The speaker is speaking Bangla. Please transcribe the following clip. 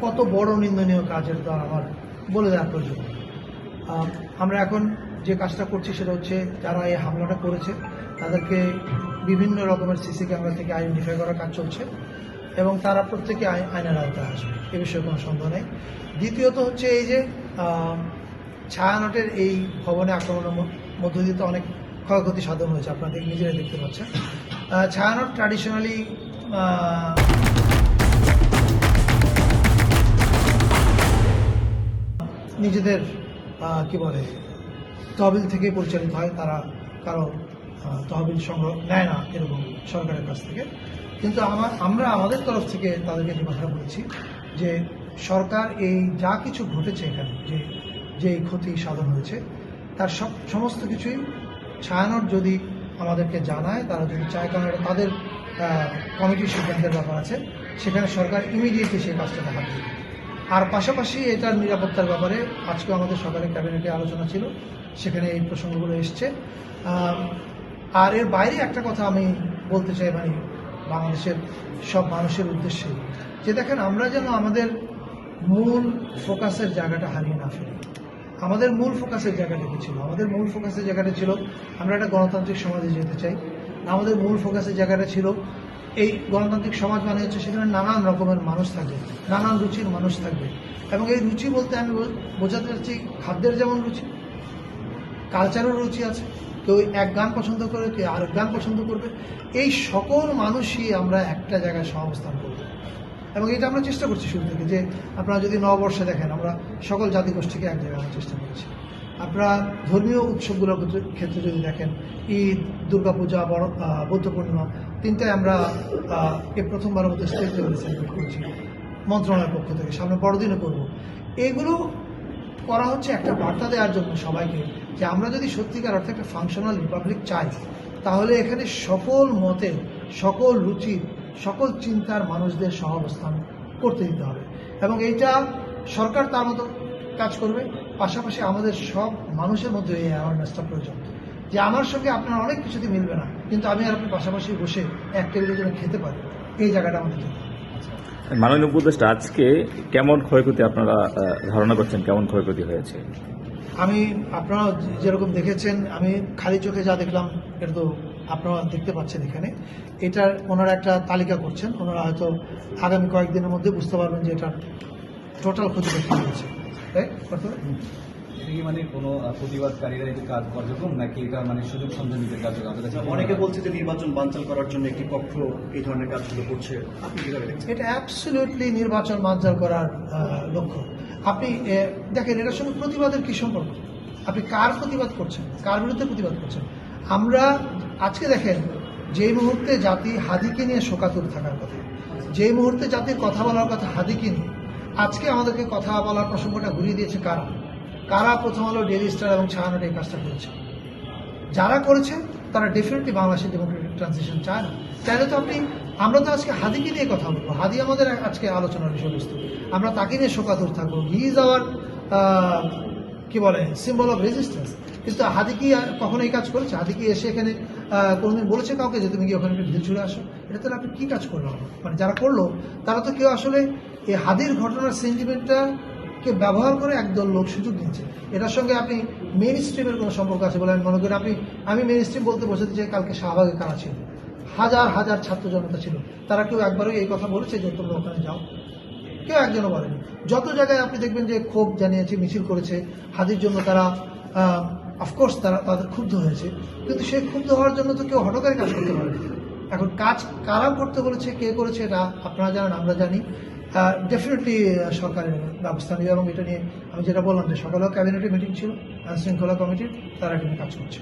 কত বড় নিন্দনীয় কাজের তো আমার বলে দেওয়ার প্রয়োজন। আমরা এখন যে কাজটা করছি সেটা হচ্ছে যারা এই হামলাটা করেছে তাদেরকে বিভিন্ন রকমের সিসি ক্যামেরা থেকে আইডেন্টিফাই করার কাজ চলছে এবং তারা প্রত্যেকে আইনের আওতায় আসবে, এ বিষয়ে কোনো সন্দেহ নেই। দ্বিতীয়ত হচ্ছে এই যে ছায়ানটের এই ভবনে আক্রমণের মধ্য দিয়ে তো অনেক ক্ষয়ক্ষতি সাধন হয়েছে, আপনাদের নিজেরাই দেখতে পাচ্ছেন। ছায়ানট ট্র্যাডিশনালি নিজেদের কি বলে তহবিল থেকে পরিচালিত হয়, তারা কারো তহবিল সংগ্রহ নেয় না এরকম সরকারের কাছ থেকে। কিন্তু আমরা আমাদের তরফ থেকে তাদেরকে যে কথা বলেছি যে সরকার এই যা কিছু ঘটেছে এখানে যে ক্ষতি সাধন হয়েছে তার সমস্ত কিছুই ছায়ানট যদি আমাদেরকে জানায়, তারা যদি চায়, কারণ এটা তাদের কমিটির সিদ্ধান্তের ব্যাপার আছে, সেখানে সরকার ইমিডিয়েটলি সেই কাজটাতে হাত দেবে। আর পাশাপাশি এটার নিরাপত্তার ব্যাপারে আজকেও আমাদের সরকারের ক্যাবিনেটে আলোচনা ছিল, সেখানে এই প্রসঙ্গগুলো এসছে। আর এর বাইরে একটা কথা আমি বলতে চাই, মানে বাংলাদেশের সব মানুষের উদ্দেশ্যে, যে দেখেন আমরা যেন আমাদের মূল ফোকাসের জায়গাটা হারিয়ে না ফেলি। আমাদের মূল ফোকাসের জায়গাটা কি ছিল? আমাদের মূল ফোকাসের জায়গাটা ছিল আমরা একটা গণতান্ত্রিক সমাজে যেতে চাই। আমাদের মূল ফোকাসের জায়গাটা ছিল এই গণতান্ত্রিক সমাজ মানে হচ্ছে সেখানে নানান রকমের মানুষ থাকবে, নানান রুচির মানুষ থাকবে। এবং এই রুচি বলতে আমি বোঝাতে চাচ্ছি খাদ্যের যেমন রুচি, কালচারের রুচি আছে, কেউ এক গান পছন্দ করে, কেউ আরেক গান পছন্দ করবে। এই সকল মানুষই আমরা একটা জায়গায় সহাবস্থান করব এবং এটা আমরা চেষ্টা করছি শুরু থেকে। যে আপনারা যদি নববর্ষে দেখেন, আমরা সকল জাতিগোষ্ঠীকে এক জায়গায় আনার চেষ্টা করেছি। আপনারা ধর্মীয় উৎসবগুলোর ক্ষেত্রে যদি দেখেন, ঈদ, দুর্গাপূজা, বৌদ্ধ পূর্ণিমা, তিনটায় আমরা এই প্রথমবারের মতো স্টেট লেভেলে সেলিব্রেট করছি মন্ত্রণালয়ের পক্ষ থেকে, সামনে বড়দিনে করব। এগুলো করা হচ্ছে একটা বার্তা দেওয়ার জন্য সবাইকে, যে আমরা যদি সত্যিকার অর্থে একটা ফাংশনাল রিপাবলিক চাই, তাহলে এখানে সকল মতের, সকল রুচির, সকল চিন্তার মানুষদের সহাবস্থান করতে দিতে হবে। এবং এইটা সরকার তার মতো কাজ করবে, পাশাপাশি আমাদের সব মানুষের মধ্যে এই অ্যাওয়ারনেসটা প্রয়োজন, যে আমার সঙ্গে আপনার অনেক কিছুতে মিলবে না, কিন্তু আমি আর আপনি পাশাপাশি বসে এক টেবিলের জন্য খেতে পারি, এই জায়গাটা আমাদের জন্য। মাননীয় উপদেষ্টা, আজকে কেমন ক্ষয়ক্ষতি আপনারা ধারণা করছেন, কেমন ক্ষয়ক্ষতি হয়েছে? আপনারা যেরকম দেখেছেন, আমি খালি চোখে যা দেখলাম এটা তো আপনারা দেখতে পাচ্ছেন এখানে। এটার ওনারা একটা তালিকা করছেন, ওনারা হয়তো আগামী কয়েকদিনের মধ্যে বুঝতে পারবেন যে এটা টোটাল ক্ষতিটা কী হয়েছে। তাই এটা কি মানে কোনো প্রতিবাদকারীরা এই কাজ কার্যক্রম, নাকি এটা মানে সুযোগ সন্ধানীদের কার্যক্রম? অনেকে বলছে যে নির্বাচন বানচাল করার জন্য একটি পক্ষ এই ধরনের কাজগুলো করছে, আপনি কিভাবে দেখছেন? এটা অ্যাবসলিউটলি নির্বাচন বানচাল করার লক্ষ্য। আপনি দেখেন, এটার সঙ্গে প্রতিবাদের কি সম্পর্ক? আপনি কার প্রতিবাদ করছেন, কার বিরুদ্ধে প্রতিবাদ করছেন? আমরা আজকে দেখেন, যেই মুহূর্তে জাতি হাদিকে নিয়ে শোকাতুর থাকার কথা, যেই মুহূর্তে জাতির কথা বলার কথা হাদিকে নিয়ে, আজকে আমাদেরকে কথা বলার প্রসঙ্গটা ঘুরিয়ে দিয়েছে কারা? কারা প্রথম আলো, ডেইলি স্টার এবং ছায়ানট এই কাজটা করেছে? যারা করেছে তারা ডেফিনেটলি বাংলাদেশের ডেমোক্রেটিক ট্রানজিশন চায় না। চাইলে তো আমরা তো আজকে হাদিকে নিয়ে কথা বলবো, হাদি আমাদের আজকে আলোচনার বিষয়বস্তু, আমরা তাকে নিয়ে শোকাতুর থাকবো। হি ইজ আওয়ার কি বলে সিম্বল অফ রেজিস্ট্যান্স। কিন্তু হাদি কি কখনো এই কাজ করেছে? হাদি কি এসে এখানে কোনোদিন বলেছে কাউকে যে তুমি কি ওখানে একটু ঢিল ছুড়ে আসো? এটা তাহলে আপনি কী কাজ করলো? মানে যারা করলো তারা তো কেউ আসলে এই হাদির ঘটনার সেন্টিমেন্টটাকে ব্যবহার করে একদল লোক সুযোগ নিচ্ছে। এটার সঙ্গে আপনি মেইন স্ট্রিমের কোনো সম্পর্ক আছে বলে আমি মনে করি। আমি মেইন স্ট্রিম বলতে বোঝাতে চাই, কালকে শাহবাগে কারা ছিল, হাজার হাজার ছাত্র জনতা ছিল, তারা কেউ একবারই এই কথা বলেছে যে তোমরা ওখানে যাও? কেউ একজনও বলেনি। যত জায়গায় আপনি দেখবেন যে ক্ষোভ জানিয়েছে, মিছিল করেছে হাদির জন্য, তারা অফকোর্স তাদের ক্ষুব্ধ হয়েছে, কিন্তু সেই ক্ষুব্ধ হওয়ার জন্য তো কেউ হঠকারী কাজ করতে পারেনি। এখন কাজ কারা করতে বলেছে, কে করেছে, এটা আপনারা জানেন, আমরা জানি। ডেফিনেটলি সরকারের ব্যবস্থা নেবে এবং এটা নিয়ে আমি যেটা বললাম যে সকালেও ক্যাবিনেটে মিটিং ছিল, আইনশৃঙ্খলা কমিটির, তারা এটা নিয়ে কাজ করছে।